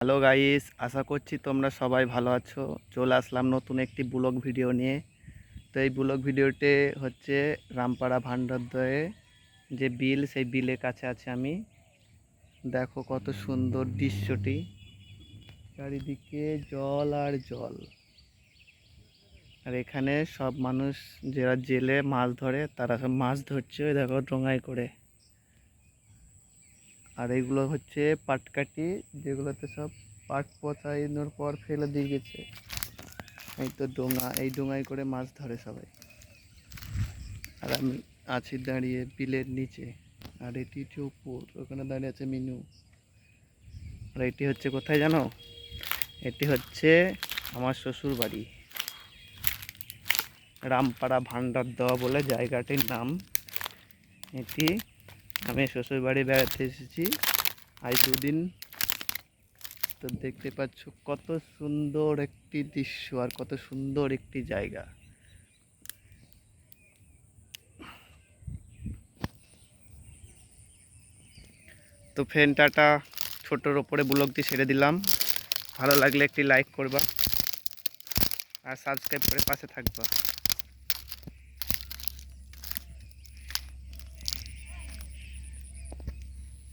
Hello guys, আশা করছি তোমরা সবাই ভালো আছো। চলে আসলাম নতুন একটি ব্লগ ভিডিও নিয়ে। তো এই ব্লগ ভিডিওতে হচ্ছে রামপাড়া ভান্ডারদয়ে যে বিল, সেই বিলের কাছে আছে আমি। দেখো কত সুন্দর দৃশ্যটি, চারিদিকে জল আর জল। আর এখানে সব মানুষ যারা জেলে মাছ ধরে তারা সব মাছ ধরছে, ওই দেখো ডোঙায় করে। আর এইগুলো হচ্ছে পাটকাঠি, যেগুলোতে সব পাট পচানোর পর ফেলে দিয়ে গেছে। এই তো ডোঙা, এই ডোঙায় করে মাছ ধরে সবাই। আর আমি আছি দাঁড়িয়ে বিলের নিচে। আর এটি হচ্ছে উপর, ওখানে দাঁড়িয়ে আছে মিনু। আর এটি হচ্ছে কোথায় জানো? এটি হচ্ছে আমার শ্বশুর বাড়ি, রামপাড়া ভান্ডারদহ বলে জায়গাটির নাম। এটি আমি শ্বশুর বাড়ি বেড়াতে এসেছি আজ দুদিন। তো দেখতে পাচ্ছ কত সুন্দর একটি দৃশ্য আর কত সুন্দর একটি জায়গা। তো ফ্রেন্ড টাটা, ছোটোর ওপরে ব্লগটি ছেড়ে দিলাম। ভালো লাগলে একটি লাইক করবা আর সাবস্ক্রাইব করে পাশে থাকবা।